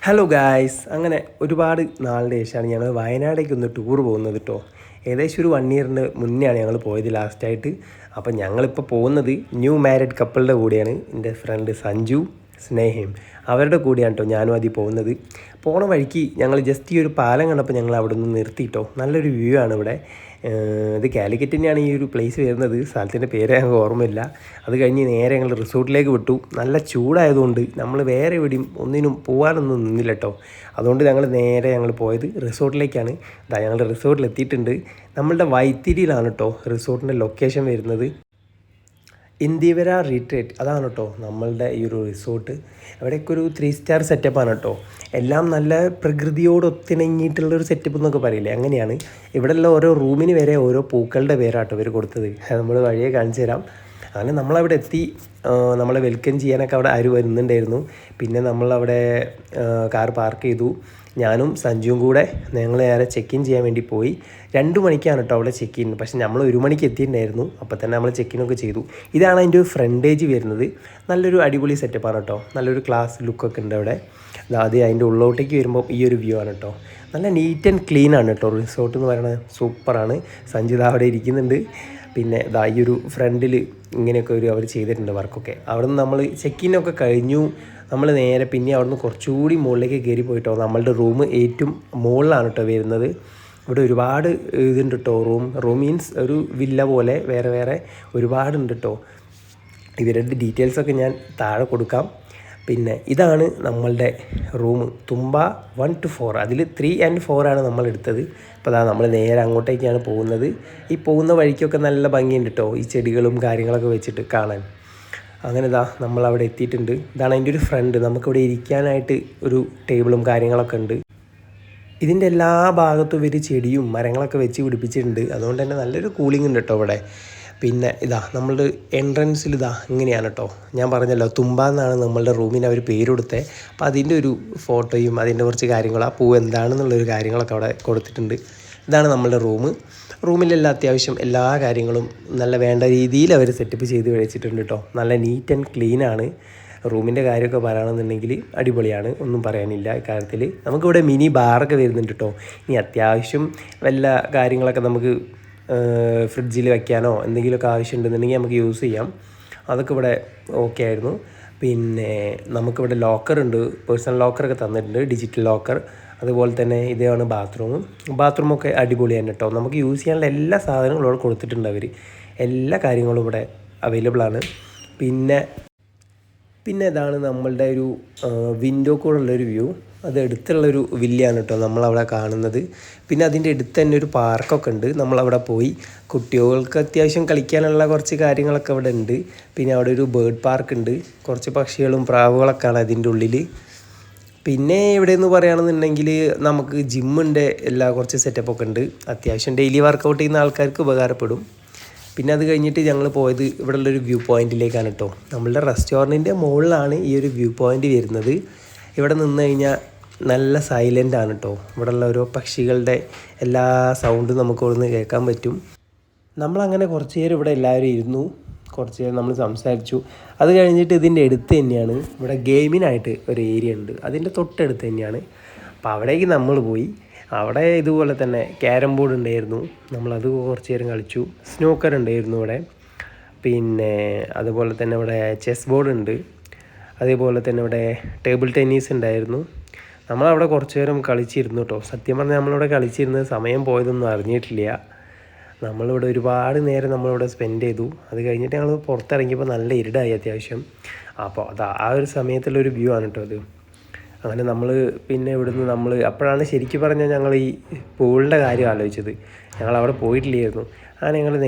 Hello guys, അങ്ങനെ ഒരുപാട് നാളിന് ശേഷമാണ് ഞങ്ങൾ വയനാടേക്ക് ഒന്ന് ടൂർ പോകുന്നത് കേട്ടോ. ഏകദേശം ഒരു 1 ഇയറിന് മുന്നെയാണ് ഞങ്ങൾ പോയത് ലാസ്റ്റായിട്ട്. അപ്പം ഞങ്ങളിപ്പോൾ പോകുന്നത് ന്യൂ മാരീഡ് കപ്പിളുടെ കൂടെയാണ്. എൻ്റെ ഫ്രണ്ട് സഞ്ജു, സ്നേഹയും അവരുടെ കൂടെയാണ് കേട്ടോ ഞാനും അതിൽ പോകുന്നത്. പോണ വഴിക്ക് ഞങ്ങൾ ജസ്റ്റ് ഈ ഒരു പാലം കണ്ടപ്പോൾ ഞങ്ങൾ അവിടെ നിന്ന് നിർത്തിയിട്ടോ. നല്ലൊരു വ്യൂ ആണ് ഇവിടെ. ഇത് കാലിക്കറ്റ് തന്നെയാണ് ഈ ഒരു പ്ലേസ് വരുന്നത്. സ്ഥലത്തിൻ്റെ പേര് ഞങ്ങൾക്ക് ഓർമ്മയില്ല. അത് കഴിഞ്ഞ് നേരെ ഞങ്ങൾ റിസോർട്ടിലേക്ക് വിട്ടു. നല്ല ചൂടായതുകൊണ്ട് നമ്മൾ വേറെ എവിടെയും ഒന്നിനും പോകാനൊന്നും നിന്നില്ല കേട്ടോ. അതുകൊണ്ട് ഞങ്ങൾ പോയത് റിസോർട്ടിലേക്കാണ്. ഞങ്ങൾ റിസോർട്ടിൽ എത്തിയിട്ടുണ്ട്. നമ്മളുടെ വൈത്തിരിയിലാണ് കേട്ടോ റിസോർട്ടിൻ്റെ ലൊക്കേഷൻ വരുന്നത്. ഇന്ദിവര റീട്രീറ്റ് അതാണ് കേട്ടോ നമ്മളുടെ ഈ ഒരു റിസോർട്ട്. അവിടെയൊക്കെ ഒരു 3 സ്റ്റാർ സെറ്റപ്പാണ് കേട്ടോ. എല്ലാം നല്ല പ്രകൃതിയോട് ഒത്തിണങ്ങിയിട്ടുള്ളൊരു സെറ്റപ്പ് എന്നൊക്കെ പറയില്ലേ, അങ്ങനെയാണ്. ഇവിടെയുള്ള ഓരോ റൂമിന് വരെ ഓരോ പൂക്കളുടെ പേരാട്ടോ ഇവർ കൊടുത്തത്. നമ്മൾ വഴിയെ കാണിച്ചു തരാം. അങ്ങനെ നമ്മളവിടെ എത്തി. നമ്മളെ വെൽക്കം ചെയ്യാനൊക്കെ അവിടെ ആര് വരുന്നുണ്ടായിരുന്നു. പിന്നെ നമ്മളവിടെ കാർ പാർക്ക് ചെയ്തു. ഞാനും സഞ്ജുവും കൂടെ ഞങ്ങൾ നേരെ ചെക്ക് ഇൻ ചെയ്യാൻ വേണ്ടി പോയി. 2 മണിക്കാണ് കേട്ടോ അവിടെ ചെക്ക് ഇൻ. പക്ഷേ നമ്മൾ 1 മണിക്ക് എത്തിയിട്ടുണ്ടായിരുന്നു. അപ്പോൾ തന്നെ നമ്മൾ ചെക്ക് ഇനൊക്കെ ചെയ്തു. ഇതാണ് അതിൻ്റെ ഒരു ഫ്രണ്ടേജ് വരുന്നത്. നല്ലൊരു അടിപൊളി സെറ്റപ്പാണ് കേട്ടോ. നല്ലൊരു ക്ലാസ് ലുക്കൊക്കെ ഉണ്ട് അവിടെ. ആദ്യം അതിൻ്റെ ഉള്ളോട്ടേക്ക് വരുമ്പോൾ ഈ ഒരു വ്യൂ ആണ് കേട്ടോ. നല്ല നീറ്റ് ആൻഡ് ക്ലീൻ ആണ് കേട്ടോ റിസോർട്ട് എന്ന് പറയുന്നത്. സൂപ്പറാണ്. സഞ്ജിത അവിടെ ഇരിക്കുന്നുണ്ട്. പിന്നെ ഈ ഒരു ഫ്രണ്ടിൽ ഇങ്ങനെയൊക്കെ അവർ ചെയ്തിട്ടുണ്ട് വർക്കൊക്കെ. അവിടെ നിന്ന് നമ്മൾ ചെക്ക് ഇനൊക്കെ കഴിഞ്ഞു. നമ്മൾ നേരെ പിന്നെ അവിടെ നിന്ന് കുറച്ചുകൂടി മുകളിലേക്ക് കയറി പോയിട്ടോ. നമ്മളുടെ റൂം ഏറ്റവും മുകളിലാണ് കേട്ടോ വരുന്നത്. ഇവിടെ ഒരുപാട് ഇതുണ്ട് കേട്ടോ. റൂം മീൻസ് ഒരു വില്ല പോലെ വേറെ വേറെ ഒരുപാടുണ്ട് കേട്ടോ. ഇവരുടെ ഡീറ്റെയിൽസൊക്കെ ഞാൻ താഴെ കൊടുക്കാം. പിന്നെ ഇതാണ് നമ്മളുടെ റൂം. തുമ്പ 1 to 4, അതിൽ 3 and 4 ആണ് നമ്മൾ എടുത്തത്. അപ്പോൾ നമ്മൾ നേരെ അങ്ങോട്ടേക്കാണ് പോകുന്നത്. ഈ പോകുന്ന വഴിക്കൊക്കെ നല്ല ഭംഗിയുണ്ട് കേട്ടോ, ഈ ചെടികളും കാര്യങ്ങളൊക്കെ വെച്ചിട്ട് കാണാൻ. അങ്ങനെ നമ്മളവിടെ എത്തിയിട്ടുണ്ട്. ഇതാണ് അതിൻ്റെ ഒരു ഫ്രണ്ട്. നമുക്കിവിടെ ഇരിക്കാനായിട്ട് ഒരു ടേബിളും കാര്യങ്ങളൊക്കെ ഉണ്ട്. ഇതിൻ്റെ എല്ലാ ഭാഗത്തും ഇവർ ചെടിയും മരങ്ങളൊക്കെ വെച്ച് പിടിപ്പിച്ചിട്ടുണ്ട്. അതുകൊണ്ട് തന്നെ നല്ലൊരു കൂളിംഗ് ഉണ്ട് കേട്ടോ ഇവിടെ. പിന്നെ നമ്മളുടെ എൻട്രൻസിൽ ഇങ്ങനെയാണ് കേട്ടോ. ഞാൻ പറഞ്ഞല്ലോ തുമ്പ എന്നാണ് നമ്മളുടെ റൂമിന് അവർ പേര് കൊടുത്തത്. അപ്പോൾ അതിൻ്റെ ഒരു ഫോട്ടോയും അതിൻ്റെ കുറച്ച് കാര്യങ്ങളും ആ പൂവ് എന്താണെന്നുള്ളൊരു കാര്യങ്ങളൊക്കെ അവിടെ കൊടുത്തിട്ടുണ്ട്. ഇതാണ് നമ്മളുടെ റൂമിലെല്ലാം അത്യാവശ്യം എല്ലാ കാര്യങ്ങളും നല്ല വേണ്ട രീതിയിൽ അവർ സെറ്റപ്പ് ചെയ്ത് വെച്ചിട്ടുണ്ട് കേട്ടോ. നല്ല നീറ്റ് ആൻഡ് ക്ലീൻ ആണ്. റൂമിൻ്റെ കാര്യമൊക്കെ പറയുകയാണെന്നുണ്ടെങ്കിൽ അടിപൊളിയാണ്, ഒന്നും പറയാനില്ല ഇക്കാര്യത്തിൽ. നമുക്കിവിടെ മിനി ബാറൊക്കെ വരുന്നുണ്ട് കേട്ടോ. ഇനി അത്യാവശ്യം വല്ല കാര്യങ്ങളൊക്കെ നമുക്ക് ഫ്രിഡ്ജിൽ വയ്ക്കാനോ എന്തെങ്കിലുമൊക്കെ ആവശ്യമുണ്ടെന്നുണ്ടെങ്കിൽ നമുക്ക് യൂസ് ചെയ്യാം. അതൊക്കെ ഇവിടെ ഓക്കെ ആയിരുന്നു. പിന്നെ നമുക്കിവിടെ ലോക്കറുണ്ട്, പേഴ്സണൽ ലോക്കറൊക്കെ തന്നിട്ടുണ്ട്, ഡിജിറ്റൽ ലോക്കർ. അതുപോലെ തന്നെ ഇതാണ് ബാത്റൂമൊക്കെ അടിപൊളിയാണ് കേട്ടോ. നമുക്ക് യൂസ് ചെയ്യാനുള്ള എല്ലാ സാധനങ്ങളും ഇവിടെ കൊടുത്തിട്ടുണ്ട് അവർ. എല്ലാ കാര്യങ്ങളും ഇവിടെ അവൈലബിൾ ആണ്. പിന്നെ ഇതാണ് നമ്മളുടെ ഒരു വിൻഡോ കൂടെ ഉള്ളൊരു വ്യൂ. അത് അടുത്തുള്ളൊരു വില്ലയാണ് കേട്ടോ നമ്മളവിടെ കാണുന്നത്. പിന്നെ അതിൻ്റെ അടുത്ത് തന്നെ ഒരു പാർക്കൊക്കെ ഉണ്ട്. നമ്മളവിടെ പോയി കുട്ടികൾക്ക് അത്യാവശ്യം കളിക്കാനുള്ള കുറച്ച് കാര്യങ്ങളൊക്കെ അവിടെ ഉണ്ട്. പിന്നെ അവിടെ ഒരു ബേർഡ് പാർക്ക് ഉണ്ട്. കുറച്ച് പക്ഷികളും പ്രാവുകളൊക്കെയാണ് അതിൻ്റെ ഉള്ളിൽ. പിന്നെ എവിടെയെന്ന് പറയുകയാണെന്നുണ്ടെങ്കിൽ നമുക്ക് ജിമ്മിൻ്റെ കുറച്ച് സെറ്റപ്പൊക്കെ ഉണ്ട്. അത്യാവശ്യം ഡെയിലി വർക്കൗട്ട് ചെയ്യുന്ന ആൾക്കാർക്ക് ഉപകാരപ്പെടും. പിന്നെ അത് കഴിഞ്ഞിട്ട് ഞങ്ങൾ പോയത് ഇവിടെ ഉള്ളൊരു വ്യൂ പോയിൻറ്റിലേക്കാണ് കേട്ടോ. നമ്മളുടെ റെസ്റ്റോറൻറ്റിൻ്റെ മുകളിലാണ് ഈ ഒരു വ്യൂ പോയിൻ്റ് വരുന്നത്. ഇവിടെ നിന്ന് കഴിഞ്ഞാൽ നല്ല സൈലൻ്റ് ആണ് കേട്ടോ. ഇവിടെയുള്ള ഓരോ പക്ഷികളുടെ എല്ലാ സൗണ്ടും നമുക്ക് ഇവിടെ നിന്ന് കേൾക്കാൻ പറ്റും. നമ്മളങ്ങനെ കുറച്ച് നേരം ഇവിടെ എല്ലാവരും ഇരുന്നു. കുറച്ച് നേരം നമ്മൾ സംസാരിച്ചു. അത് കഴിഞ്ഞിട്ട് ഇതിൻ്റെ അടുത്ത് തന്നെയാണ് ഇവിടെ ഗെയിമിനായിട്ട് ഒരു ഏരിയ ഉണ്ട്. അതിൻ്റെ തൊട്ടടുത്ത് തന്നെയാണ്. അപ്പോൾ അവിടേക്ക് നമ്മൾ പോയി. അവിടെ ഇതുപോലെ തന്നെ ക്യാരം ബോർഡ് ഉണ്ടായിരുന്നു. നമ്മളത് കുറച്ച് നേരം കളിച്ചു. സ്നൂക്കർ ഉണ്ടായിരുന്നു ഇവിടെ. പിന്നെ അതുപോലെ തന്നെ ഇവിടെ ചെസ് ബോർഡ് ഉണ്ട്. അതേപോലെ തന്നെ ഇവിടെ ടേബിൾ ടെന്നീസ് ഉണ്ടായിരുന്നു. നമ്മളവിടെ കുറച്ച് നേരം കളിച്ചിരുന്നു കേട്ടോ. സത്യം പറഞ്ഞാൽ നമ്മളിവിടെ കളിച്ചിരുന്നത് സമയം പോയതൊന്നും അറിഞ്ഞിട്ടില്ല. നമ്മളിവിടെ ഒരുപാട് നേരം നമ്മളിവിടെ സ്പെൻഡ് ചെയ്തു. അത് കഴിഞ്ഞിട്ട് ഞങ്ങൾ പുറത്തിറങ്ങിയപ്പോൾ നല്ല ഇരുടായി അത്യാവശ്യം. അപ്പോൾ ആ ഒരു സമയത്തുള്ളൊരു വ്യൂ ആണ് കേട്ടോ അത്. അങ്ങനെ നമ്മൾ പിന്നെ ഇവിടുന്ന് അപ്പോഴാണ് ശരിക്കും പറഞ്ഞാൽ ഞങ്ങൾ ഈ പൂളിൻ്റെ കാര്യം ആലോചിച്ചത്. ഞങ്ങളവിടെ പോയിട്ടില്ലായിരുന്നു. അങ്ങനെ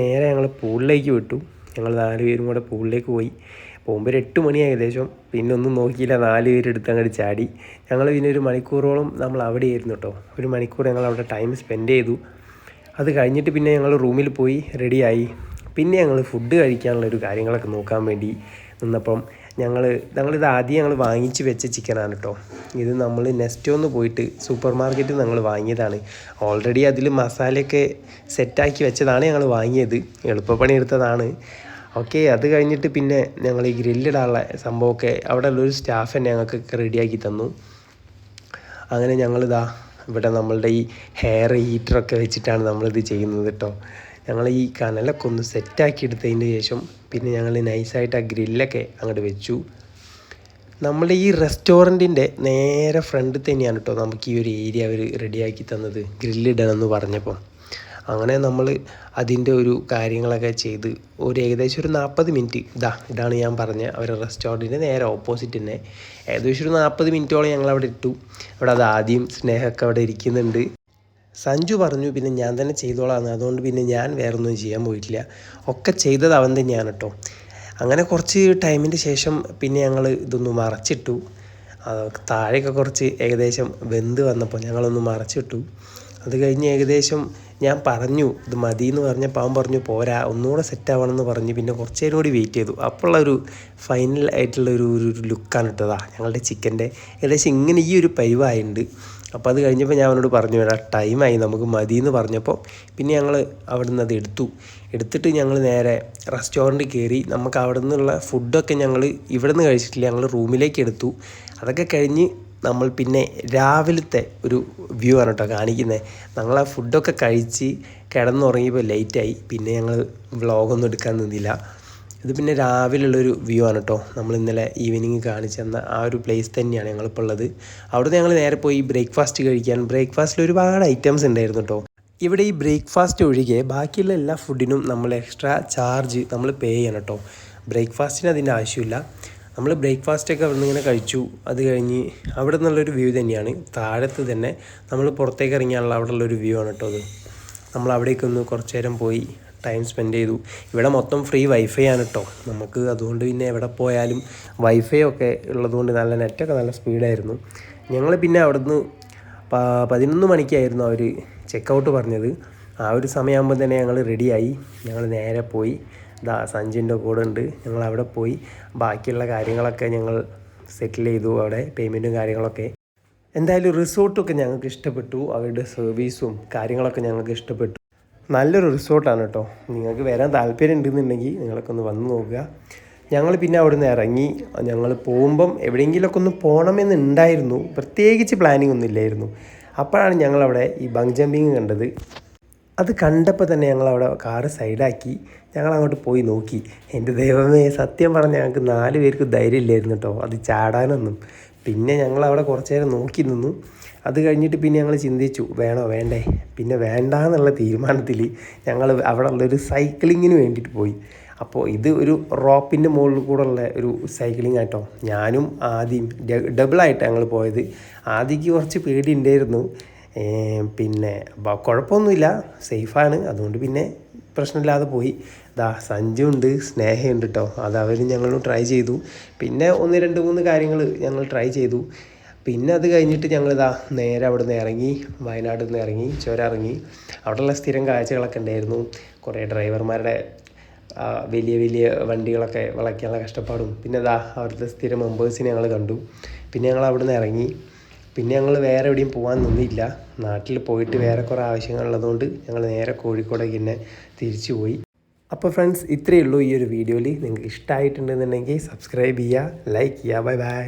ഞങ്ങൾ പൂളിലേക്ക് വിട്ടു. ഞങ്ങൾ 4 പേരും കൂടെ പൂളിലേക്ക് പോയി. പോകുമ്പോൾ ഒരു 8 മണി ഏകദേശം. പിന്നെ ഒന്നും നോക്കിയില്ല, 4 പേരെടുത്ത് അങ്ങോട്ട് ചാടി. ഞങ്ങൾ പിന്നെ 1 മണിക്കൂറോളം നമ്മൾ അവിടെ ആയിരുന്നു കേട്ടോ. 1 മണിക്കൂർ ഞങ്ങൾ അവിടെ ടൈം സ്പെൻഡ് ചെയ്തു. അത് കഴിഞ്ഞിട്ട് പിന്നെ ഞങ്ങൾ റൂമിൽ പോയി റെഡിയായി. പിന്നെ ഞങ്ങൾ ഫുഡ് കഴിക്കാനുള്ളൊരു കാര്യങ്ങളൊക്കെ നോക്കാൻ വേണ്ടി നിന്നപ്പം ഞങ്ങളിത് ആദ്യം വാങ്ങിച്ച് വെച്ച ചിക്കനാണ് കേട്ടോ. ഇത് നമ്മൾ നെസ്റ്റോന്ന് പോയിട്ട് സൂപ്പർ മാർക്കറ്റിൽ ഞങ്ങൾ വാങ്ങിയതാണ്. ഓൾറെഡി അതിൽ മസാലയൊക്കെ സെറ്റാക്കി വെച്ചതാണ് ഞങ്ങൾ വാങ്ങിയത്. എളുപ്പപ്പണി എടുത്തതാണ്. ഓക്കെ, അത് കഴിഞ്ഞിട്ട് പിന്നെ ഞങ്ങൾ ഈ ഗ്രില്ലിടാനുള്ള സംഭവമൊക്കെ അവിടെ ഉള്ളൊരു സ്റ്റാഫ് തന്നെ ഞങ്ങൾക്ക് റെഡിയാക്കി തന്നു. അങ്ങനെ ഞങ്ങളിതാ ഇവിടെ നമ്മളുടെ ഈ ഹെയർ ഹീറ്ററൊക്കെ വെച്ചിട്ടാണ് നമ്മളിത് ചെയ്യുന്നത് കേട്ടോ. ഞങ്ങൾ ഈ കനലൊക്കെ ഒന്ന് സെറ്റാക്കി എടുത്തതിന് ശേഷം പിന്നെ ഞങ്ങൾ നൈസായിട്ട് ആ ഗ്രില്ലൊക്കെ അങ്ങോട്ട് വെച്ചു. നമ്മുടെ ഈ റെസ്റ്റോറൻറ്റിൻ്റെ നേരെ ഫ്രണ്ടിൽ തന്നെയാണ് കേട്ടോ നമുക്ക് ഈ ഒരു ഏരിയ അവർ റെഡിയാക്കി തന്നത്, ഗ്രില്ലിടണമെന്ന് പറഞ്ഞപ്പോൾ. അങ്ങനെ നമ്മൾ അതിൻ്റെ ഒരു കാര്യങ്ങളൊക്കെ ചെയ്ത് ഏകദേശം ഒരു 40 മിനിറ്റ് ഇതാണ് ഞാൻ പറഞ്ഞ അവരുടെ റെസ്റ്റോറൻറ്റിൻ്റെ നേരെ ഓപ്പോസിറ്റ് തന്നെ. ഏകദേശം ഒരു 40 മിനിറ്റോളം ഞങ്ങളവിടെ ഇട്ടു. അവിടെ അത് ആദ്യം സ്നേഹമൊക്കെ അവിടെ ഇരിക്കുന്നുണ്ട്. സഞ്ജു പറഞ്ഞു പിന്നെ ഞാൻ തന്നെ ചെയ്തോളാമെന്ന്. അതുകൊണ്ട് പിന്നെ ഞാൻ വേറൊന്നും ചെയ്യാൻ പോയിട്ടില്ല, ഒക്കെ ചെയ്തത് അവൻ തന്നെയാണ് കേട്ടോ. അങ്ങനെ കുറച്ച് ടൈമിൻ്റെ ശേഷം പിന്നെ ഞങ്ങൾ ഇതൊന്ന് മറച്ചിട്ടു. താഴെയൊക്കെ കുറച്ച് ഏകദേശം വെന്ത് വന്നപ്പോൾ ഞങ്ങളൊന്ന് മറച്ചിട്ടു. അത് കഴിഞ്ഞ് ഏകദേശം ഞാൻ പറഞ്ഞു ഇത് മതി എന്ന് പറഞ്ഞപ്പോൾ അവൻ പറഞ്ഞു പോരാ, ഒന്നുകൂടെ സെറ്റാവണമെന്ന് പറഞ്ഞ് പിന്നെ കുറച്ച് നേരം കൂടി വെയിറ്റ് ചെയ്തു. അപ്പോഴുള്ളൊരു ഫൈനൽ ആയിട്ടുള്ളൊരു ലുക്കാണ് ഇട്ടതാ ഞങ്ങളുടെ ചിക്കൻ്റെ. ഏകദേശം ഇങ്ങനെ ഈ ഒരു പരിവായുണ്ട്. അപ്പോൾ അത് കഴിഞ്ഞപ്പോൾ ഞാൻ അവനോട് പറഞ്ഞു വേടാ ടൈമായി നമുക്ക് മതി എന്ന് പറഞ്ഞപ്പോൾ പിന്നെ ഞങ്ങൾ അവിടെ നിന്ന് അത് എടുത്തിട്ട് ഞങ്ങൾ നേരെ റെസ്റ്റോറൻറ്റിൽ കയറി. നമുക്ക് അവിടെ നിന്നുള്ള ഫുഡൊക്കെ ഞങ്ങൾ ഇവിടെ നിന്ന് കഴിച്ചിട്ടില്ല, ഞങ്ങൾ റൂമിലേക്ക് എടുത്തു. അതൊക്കെ കഴിഞ്ഞ് നമ്മൾ പിന്നെ രാവിലത്തെ ഒരു വ്യൂ ആണ് കേട്ടോ കാണിക്കുന്നത്. ഞങ്ങൾ ആ ഫുഡൊക്കെ കഴിച്ച് കിടന്നുറങ്ങിയപ്പോൾ ലേറ്റായി, പിന്നെ ഞങ്ങൾ വ്ളോഗൊന്നും എടുക്കാൻ നിന്നില്ല. ഇത് പിന്നെ രാവിലെയുള്ളൊരു വ്യൂ ആണ് കേട്ടോ. നമ്മൾ ഇന്നലെ ഈവനിങ് കാണിച്ചു തന്ന ആ ഒരു പ്ലേസ് തന്നെയാണ് ഞങ്ങളിപ്പോൾ ഉള്ളത്. അവിടുന്ന് ഞങ്ങൾ നേരെ പോയി ബ്രേക്ക്ഫാസ്റ്റ് കഴിക്കാൻ. ബ്രേക്ക്ഫാസ്റ്റിൽ ഒരുപാട് ഐറ്റംസ് ഉണ്ടായിരുന്നു കേട്ടോ. ഇവിടെ ഈ ബ്രേക്ക്ഫാസ്റ്റ് ഒഴികെ ബാക്കിയുള്ള എല്ലാ ഫുഡിനും നമ്മൾ എക്സ്ട്രാ ചാർജ് നമ്മൾ പേ ചെയ്യണം കേട്ടോ. ബ്രേക്ക്ഫാസ്റ്റിന് അതിൻ്റെ ആവശ്യമില്ല. നമ്മൾ ബ്രേക്ക്ഫാസ്റ്റൊക്കെ അവിടെ നിന്ന് ഇങ്ങനെ കഴിച്ചു. അത് കഴിഞ്ഞ് അവിടെ നിന്നുള്ളൊരു വ്യൂ തന്നെയാണ് താഴത്ത് തന്നെ നമ്മൾ പുറത്തേക്ക് ഇറങ്ങിയാലുള്ള അവിടെ ഉള്ളൊരു വ്യൂ ആണ് കേട്ടോ അത്. നമ്മൾ അവിടേക്കൊന്ന് കുറച്ച് നേരം പോയി ടൈം സ്പെൻഡ് ചെയ്തു. ഇവിടെ മൊത്തം ഫ്രീ വൈഫൈ ആണ് കേട്ടോ നമുക്ക്. അതുകൊണ്ട് പിന്നെ എവിടെ പോയാലും വൈഫൈ ഒക്കെ ഉള്ളതുകൊണ്ട് നല്ല നെറ്റൊക്കെ നല്ല സ്പീഡായിരുന്നു. ഞങ്ങൾ പിന്നെ അവിടുന്ന് 11 മണിക്കായിരുന്നു അവർ ചെക്കൗട്ട് പറഞ്ഞത്. ആ ഒരു സമയമാകുമ്പോൾ തന്നെ ഞങ്ങൾ റെഡിയായി. ഞങ്ങൾ നേരെ പോയി സഞ്ജിൻ്റെ കൂടെ ഉണ്ട്. ഞങ്ങൾ അവിടെ പോയി ബാക്കിയുള്ള കാര്യങ്ങളൊക്കെ ഞങ്ങൾ സെറ്റിൽ ചെയ്തു. അവിടെ പേയ്മെൻറ്റും കാര്യങ്ങളൊക്കെ. എന്തായാലും റിസോർട്ടൊക്കെ ഞങ്ങൾക്ക് ഇഷ്ടപ്പെട്ടു. അവരുടെ സർവീസും കാര്യങ്ങളൊക്കെ ഞങ്ങൾക്ക് ഇഷ്ടപ്പെട്ടു. നല്ലൊരു റിസോർട്ടാണ് കേട്ടോ. നിങ്ങൾക്ക് വരാൻ താല്പര്യം ഉണ്ടെന്നുണ്ടെങ്കിൽ നിങ്ങളൊക്കെ ഒന്ന് വന്ന് നോക്കുക. ഞങ്ങൾ പിന്നെ അവിടെ നിന്ന് ഇറങ്ങി. ഞങ്ങൾ പോകുമ്പം എവിടെയെങ്കിലുമൊക്കെ ഒന്ന് പോകണമെന്നുണ്ടായിരുന്നു, പ്രത്യേകിച്ച് പ്ലാനിങ് ഒന്നും ഇല്ലായിരുന്നു. അപ്പോഴാണ് ഞങ്ങളവിടെ ഈ ബങ് ജമ്പിങ് കണ്ടത്. അത് കണ്ടപ്പോൾ തന്നെ ഞങ്ങളവിടെ കാറ് സൈഡാക്കി ഞങ്ങൾ അങ്ങോട്ട് പോയി നോക്കി. എൻ്റെ ദൈവമേ, സത്യം പറഞ്ഞാൽ ഞങ്ങൾക്ക് 4 പേർക്ക് ധൈര്യം ഇല്ലായിരുന്നു കേട്ടോ അത് ചാടാനൊന്നും. പിന്നെ ഞങ്ങളവിടെ കുറച്ച് നേരം നോക്കി നിന്നു. അത് കഴിഞ്ഞിട്ട് പിന്നെ ഞങ്ങൾ ചിന്തിച്ചു വേണോ വേണ്ടേ. പിന്നെ വേണ്ടാന്നുള്ള തീരുമാനത്തിൽ ഞങ്ങൾ അവിടെ ഉള്ളൊരു സൈക്ലിങ്ങിന് വേണ്ടിയിട്ട് പോയി. അപ്പോൾ ഇത് ഒരു റോപ്പിൻ്റെ മുകളിൽ കൂടെ ഉള്ള ഒരു സൈക്ലിംഗ് ആയിട്ടോ. ഞാനും ആദ്യം ഡബിളായിട്ട് ഞങ്ങൾ പോയത്. ആദ്യക്ക് കുറച്ച് പേടി ഉണ്ടായിരുന്നു, പിന്നെ കുഴപ്പമൊന്നുമില്ല, സേഫാണ്. അതുകൊണ്ട് പിന്നെ പ്രശ്നമില്ലാതെ പോയി. സഞ്ജു ഉണ്ട്, സ്നേഹയുണ്ട് കേട്ടോ. അത് അവരും ഞങ്ങളും ട്രൈ ചെയ്തു. പിന്നെ 1, 2, 3 കാര്യങ്ങൾ ഞങ്ങൾ ട്രൈ ചെയ്തു. പിന്നെ അത് കഴിഞ്ഞിട്ട് ഞങ്ങൾ നേരെ അവിടെ നിന്ന് ഇറങ്ങി, വയനാട്ടിൽ നിന്ന് ഇറങ്ങി, ചുരം ഇറങ്ങി. അവിടെയുള്ള സ്ഥിരം കാഴ്ചകളൊക്കെ ഉണ്ടായിരുന്നു. കുറേ ഡ്രൈവർമാരുടെ വലിയ വലിയ വണ്ടികളൊക്കെ വളയ്ക്കാനുള്ള കഷ്ടപ്പാടും. പിന്നെ അവിടുത്തെ സ്ഥിരം മെമ്പേഴ്സിനെ ഞങ്ങൾ കണ്ടു. പിന്നെ ഞങ്ങൾ അവിടെ നിന്ന് ഇറങ്ങി. പിന്നെ ഞങ്ങൾ വേറെ എവിടെയും പോകാൻ നിന്നില്ല. നാട്ടിൽ പോയിട്ട് വേറെ കുറേ ആവശ്യങ്ങളുള്ളതുകൊണ്ട് ഞങ്ങൾ നേരെ കോഴിക്കോടേക്ക് തന്നെ തിരിച്ചു പോയി. അപ്പോൾ ഫ്രണ്ട്സ്, ഇത്രയേ ഉള്ളൂ ഈ ഒരു വീഡിയോയിൽ. നിങ്ങൾക്ക് ഇഷ്ടമായിട്ടുണ്ടെന്നുണ്ടെങ്കിൽ സബ്സ്ക്രൈബ് ചെയ്യുക, ലൈക്ക് ചെയ്യുക. Bye bye.